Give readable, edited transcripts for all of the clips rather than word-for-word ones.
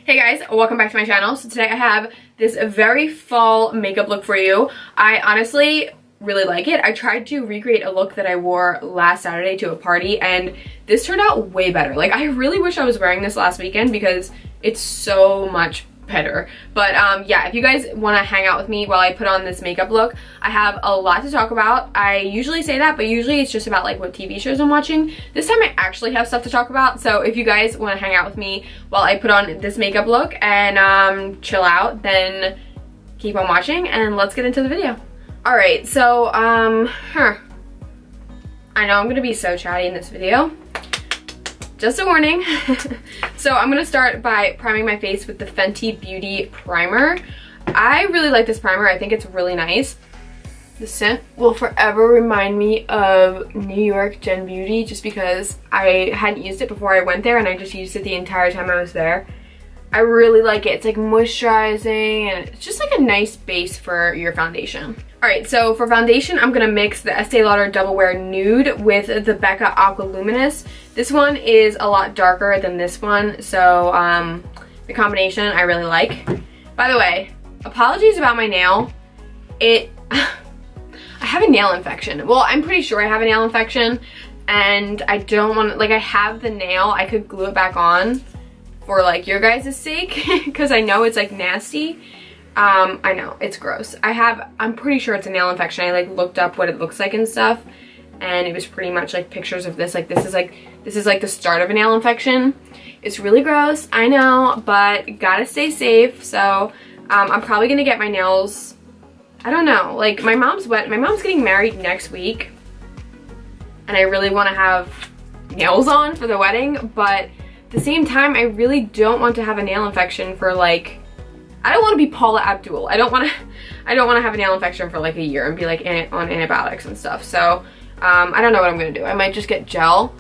Hey guys, welcome back to my channel. So today I have this very fall makeup look for you. I honestly really like it. I tried to recreate a look that I wore last Saturday to a party and this turned out way better. Like, I really wish I was wearing this last weekend because it's so much better. But yeah, if you guys want to hang out with me while I put on this makeup look, I have a lot to talk about. I usually say that, but usually it's just about like what TV shows I'm watching. This time I actually have stuff to talk about, so if you guys want to hang out with me while I put on this makeup look and chill out, then keep on watching and let's get into the video. Alright, so I know I'm gonna be so chatty in this video. Just a warning. So I'm gonna start by priming my face with the Fenty Beauty Primer. I really like this primer. I think it's really nice. The scent will forever remind me of New York Gen Beauty just because I hadn't used it before I went there and I just used it the entire time I was there. I really like it. It's like moisturizing and it's just like a nice base for your foundation. Alright, so for foundation, I'm going to mix the Estee Lauder Double Wear Nude with the Becca Aqua Luminous. This one is a lot darker than this one, so the combination I really like. By the way, apologies about my nail. I have a nail infection. Well, I'm pretty sure I have a nail infection and I don't want to, like, I have the nail. I could glue it back on for like your guys' sake because I know it's like nasty. I know it's gross. I'm pretty sure it's a nail infection. I like looked up what it looks like and stuff and it was pretty much like pictures of this. Like this is like the start of a nail infection. It's really gross, I know, but gotta stay safe. So I'm probably gonna get my nails, I don't know, like my mom's getting married next week and I really want to have nails on for the wedding, but at the same time I really don't want to have a nail infection for like, I don't want to be Paula Abdul. I don't want to have a nail infection for like a year and be like on antibiotics and stuff. So I don't know what I'm gonna do. I might just get gel,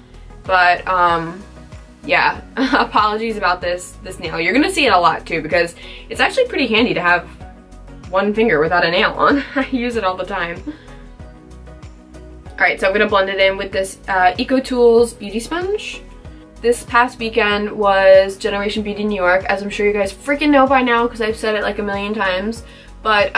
but yeah, apologies about this nail. You're gonna see it a lot too because it's actually pretty handy to have one finger without a nail on. I use it all the time. Alright, so I'm gonna blend it in with this EcoTools Beauty Sponge. This past weekend was Generation Beauty New York, as I'm sure you guys freaking know by now because I've said it like a million times. But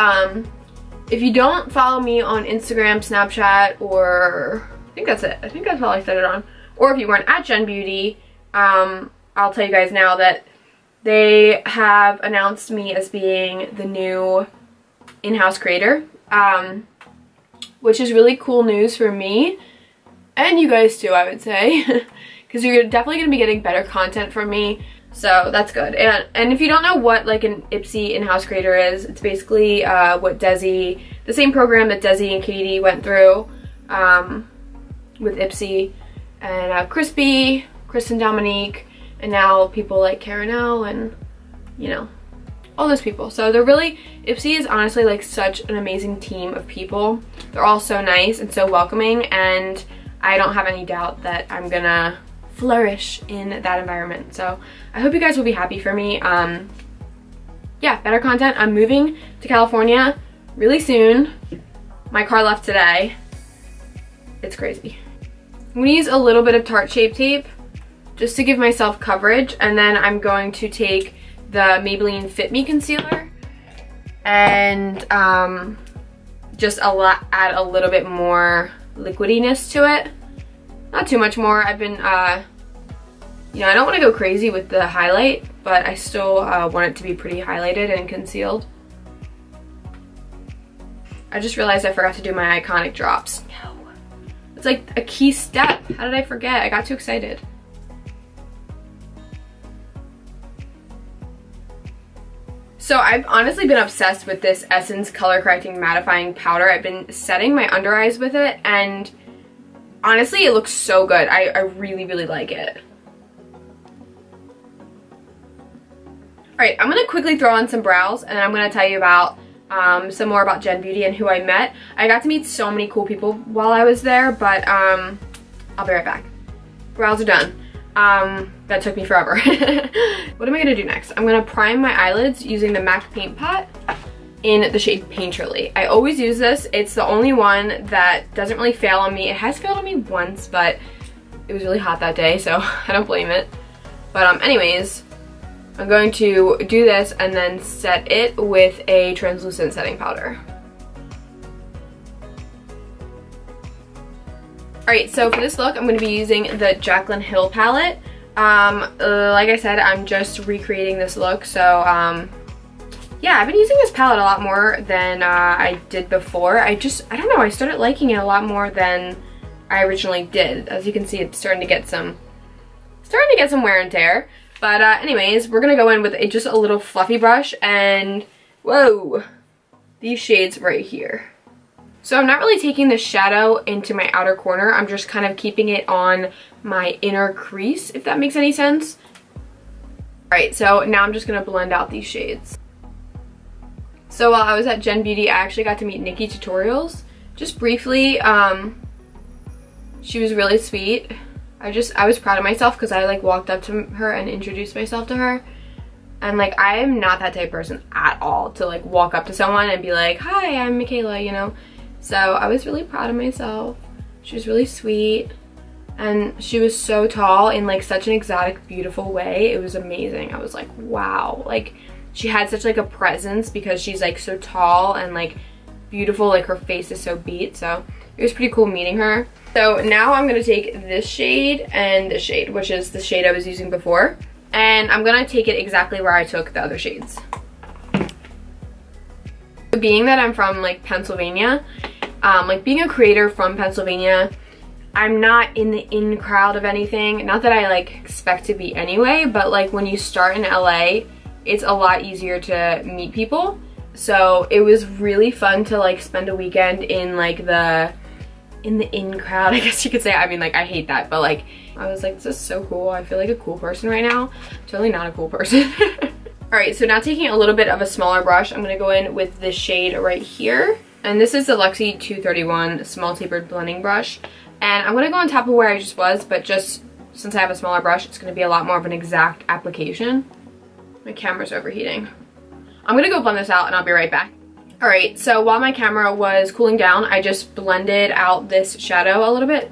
if you don't follow me on Instagram, Snapchat, or I think that's it. I think that's all I said it on. Or if you weren't at Gen Beauty, I'll tell you guys now that they have announced me as being the new in-house creator, which is really cool news for me and you guys too, I would say. Because you're definitely going to be getting better content from me, so that's good. And if you don't know what like an Ipsy in-house creator is, it's basically what Desi, the same program that Desi and Katie went through with Ipsy, and Crispy, Kristen Dominique, and now people like Karen O and, you know, all those people. So they're really, Ipsy is honestly like such an amazing team of people. They're all so nice and so welcoming, and I don't have any doubt that I'm gonna flourish in that environment. So I hope you guys will be happy for me. Yeah, better content. I'm moving to California really soon. My car left today. It's crazy. I'm gonna use a little bit of Tarte Shapetape just to give myself coverage, and then I'm going to take the Maybelline Fit Me Concealer and just add a little bit more liquidiness to it. Not too much more. I've been, you know, I don't want to go crazy with the highlight, but I still want it to be pretty highlighted and concealed. I just realized I forgot to do my iconic drops. No. It's like a key step. How did I forget? I got too excited. So I've honestly been obsessed with this Essence Color Correcting Mattifying Powder. I've been setting my under eyes with it, and honestly, it looks so good. I really, really like it. Alright, I'm going to quickly throw on some brows, and then I'm going to tell you about some more about Gen Beauty and who I met. I got to meet so many cool people while I was there, but I'll be right back. Brows are done. That took me forever. What am I going to do next? I'm going to prime my eyelids using the MAC Paint Pot in the shade Painterly. I always use this. It's the only one that doesn't really fail on me. It has failed on me once, but it was really hot that day, so I don't blame it. But anyways, I'm going to do this and then set it with a translucent setting powder. Alright, so for this look, I'm going to be using the Jaclyn Hill palette. Like I said, I'm just recreating this look, so yeah, I've been using this palette a lot more than I did before. I don't know, I started liking it a lot more than I originally did. As you can see, it's starting to get some wear and tear. But anyways, we're gonna go in with just a little fluffy brush and whoa, these shades right here. So I'm not really taking the shadow into my outer corner. I'm just kind of keeping it on my inner crease, if that makes any sense. Alright, so now I'm just gonna blend out these shades. So while I was at Gen Beauty, I actually got to meet Nikki Tutorials. Just briefly, she was really sweet. I was proud of myself because I like walked up to her and introduced myself to her. And like, I am not that type of person at all to like walk up to someone and be like, hi, I'm Micaela, you know? So I was really proud of myself. She was really sweet. And she was so tall in like such an exotic, beautiful way. It was amazing. I was like, wow. Like, she had such like a presence because she's like so tall and like beautiful. Like, her face is so beat. So it was pretty cool meeting her. So now I'm going to take this shade and this shade, which is the shade I was using before. And I'm going to take it exactly where I took the other shades. Being that I'm from like Pennsylvania, like being a creator from Pennsylvania, I'm not in the in crowd of anything. Not that I like expect to be anyway, but like when you start in LA, it's a lot easier to meet people. So it was really fun to like spend a weekend in like the in crowd, I guess you could say. I mean, like, I hate that, but like I was like, this is so cool. I feel like a cool person right now. Totally not a cool person. Alright, so now taking a little bit of a smaller brush, I'm going to go in with this shade right here. And this is the Luxie 231 small tapered blending brush. And I'm going to go on top of where I just was, but just since I have a smaller brush, it's going to be a lot more of an exact application. My camera's overheating. I'm going to go blend this out and I'll be right back. Alright, so while my camera was cooling down, I just blended out this shadow a little bit.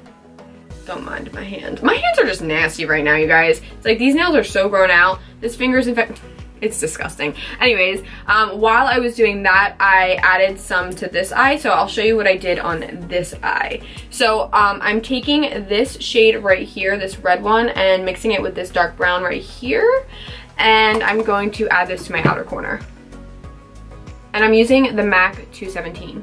Don't mind my hand. My hands are just nasty right now, you guys. It's like these nails are so grown out. This finger's in fact, it's disgusting. Anyways, while I was doing that, I added some to this eye, so I'll show you what I did on this eye. So I'm taking this shade right here, this red one, and mixing it with this dark brown right here, and I'm going to add this to my outer corner. And I'm using the MAC 217.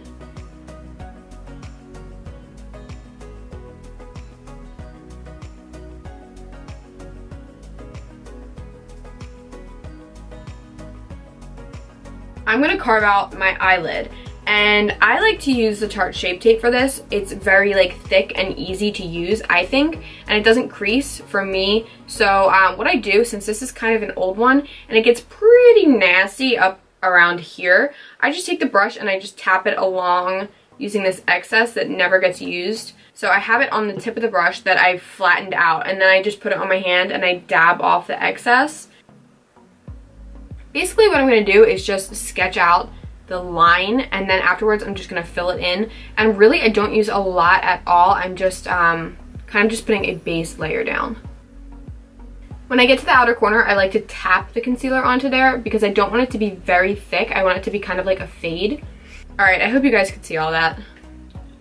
I'm going to carve out my eyelid, and I like to use the Tarte Shapetape for this. It's very like thick and easy to use, I think, and it doesn't crease for me. So what I do, since this is kind of an old one and it gets pretty nasty up around here, I just take the brush and I just tap it along using this excess that never gets used. So I have it on the tip of the brush that I flattened out, and then I just put it on my hand and I dab off the excess. Basically what I'm going to do is just sketch out the line, and then afterwards I'm just going to fill it in. And really I don't use a lot at all. I'm just kind of just putting a base layer down. When I get to the outer corner, I like to tap the concealer onto there because I don't want it to be very thick. I want it to be kind of like a fade. Alright, I hope you guys could see all that.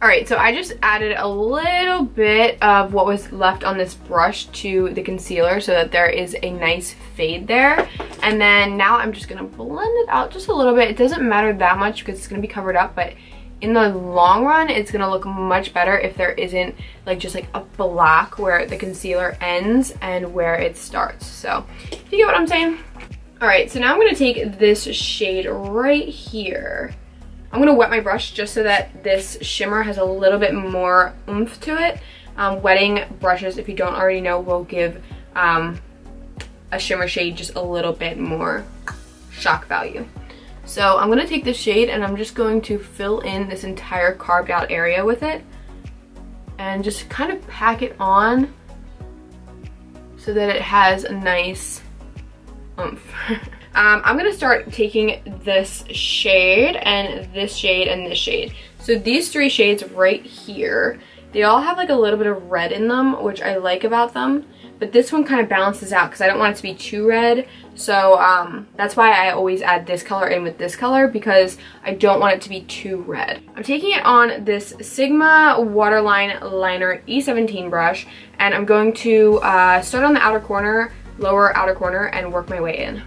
Alright, so I just added a little bit of what was left on this brush to the concealer so that there is a nice fade there. And then now I'm just going to blend it out just a little bit. It doesn't matter that much because it's going to be covered up, but in the long run, it's going to look much better if there isn't like just like a block where the concealer ends and where it starts. So, you get what I'm saying? Alright, so now I'm going to take this shade right here. I'm going to wet my brush just so that this shimmer has a little bit more oomph to it. Wetting brushes, if you don't already know, will give a shimmer shade just a little bit more shock value. So I'm going to take this shade and I'm just going to fill in this entire carved out area with it. And just kind of pack it on so that it has a nice oomph. I'm going to start taking this shade and this shade and this shade. So these three shades right here, they all have like a little bit of red in them, which I like about them. but this one kind of balances out because I don't want it to be too red. So that's why I always add this color in with this color, because I don't want it to be too red. I'm taking it on this Sigma Waterline Liner E17 brush, and I'm going to start on the outer corner, lower outer corner, and work my way in.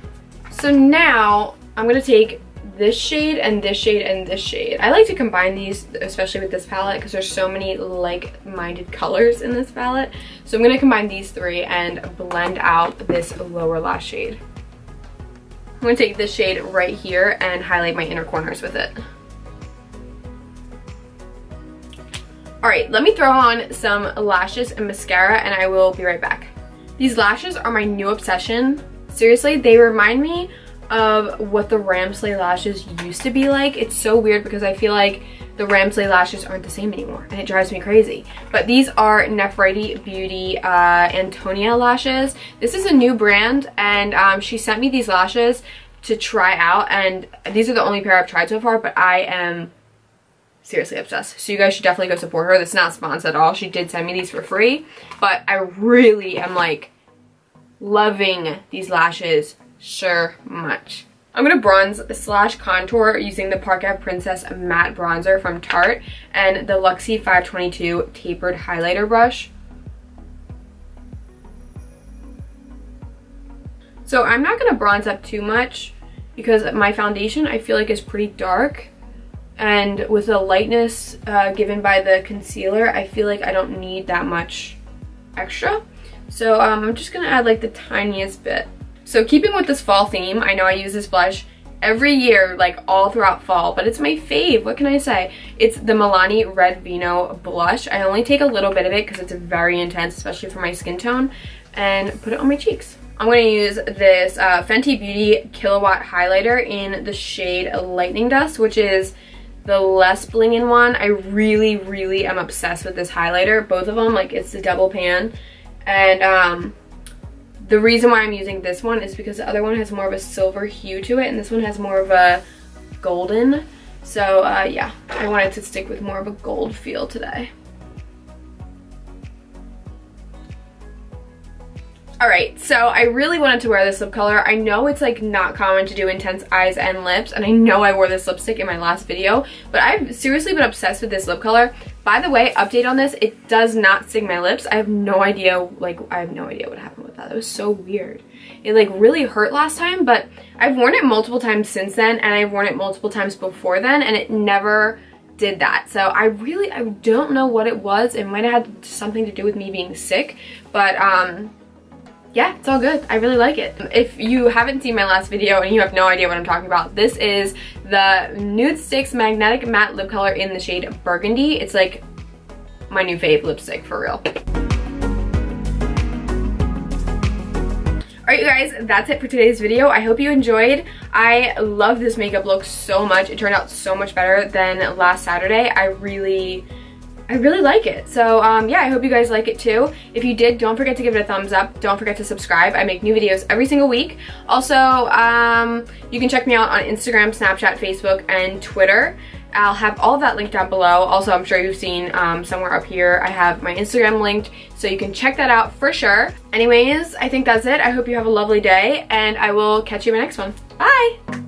So now I'm going to take this shade and this shade and this shade. I like to combine these, especially with this palette, because there's so many like-minded colors in this palette. So I'm going to combine these three and blend out this lower lash shade. I'm going to take this shade right here and highlight my inner corners with it. Alright, let me throw on some lashes and mascara and I will be right back. These lashes are my new obsession. Seriously, they remind me of what the Ramsley lashes used to be like. It's so weird because I feel like the Ramsley lashes aren't the same anymore and it drives me crazy. But these are Nephrite Beauty Antonia lashes. This is a new brand, and she sent me these lashes to try out, and these are the only pair I've tried so far, but I am seriously obsessed. So you guys should definitely go support her. This is not sponsored at all. She did send me these for free, but I really am like loving these lashes so much. I'm going to bronze slash contour using the Park Ave Princess Matte Bronzer from Tarte and the Luxie 522 Tapered Highlighter Brush. So I'm not going to bronze up too much because my foundation I feel like is pretty dark, and with the lightness given by the concealer, I feel like I don't need that much extra. So I'm just going to add like the tiniest bit. So keeping with this fall theme, I know I use this blush every year, like all throughout fall, but it's my fave. What can I say? It's the Milani Red Vino blush. I only take a little bit of it because it's very intense, especially for my skin tone, and put it on my cheeks. I'm going to use this Fenty Beauty Killowatt highlighter in the shade Lightning Dust, which is the less blingin' one. I really, really am obsessed with this highlighter. Both of them, like, it's the double pan. And the reason why I'm using this one is because the other one has more of a silver hue to it, and this one has more of a golden. So yeah, I wanted to stick with more of a gold feel today. Alright, so I really wanted to wear this lip color. I know it's like not common to do intense eyes and lips, and I know I wore this lipstick in my last video, but I've seriously been obsessed with this lip color. By the way, update on this, it does not sting my lips. I have no idea, like, I have no idea what happened with that. It was so weird. It like really hurt last time, but I've worn it multiple times since then, and I've worn it multiple times before then, and it never did that. So I don't know what it was. It might have had something to do with me being sick, but yeah, it's all good. I really like it. If you haven't seen my last video and you have no idea what I'm talking about, this is the Nudestix Magnetic Matte Lip Color in the shade Burgundy. It's like my new fave lipstick, for real. Alright you guys, that's it for today's video. I hope you enjoyed. I love this makeup look so much. It turned out so much better than last Saturday. I really like it. So yeah, I hope you guys like it too. If you did, don't forget to give it a thumbs up. Don't forget to subscribe. I make new videos every single week. Also, you can check me out on Instagram, Snapchat, Facebook, and Twitter. I'll have all of that linked down below. Also, I'm sure you've seen somewhere up here, I have my Instagram linked, so you can check that out for sure. Anyways, I think that's it. I hope you have a lovely day, and I will catch you in my next one. Bye!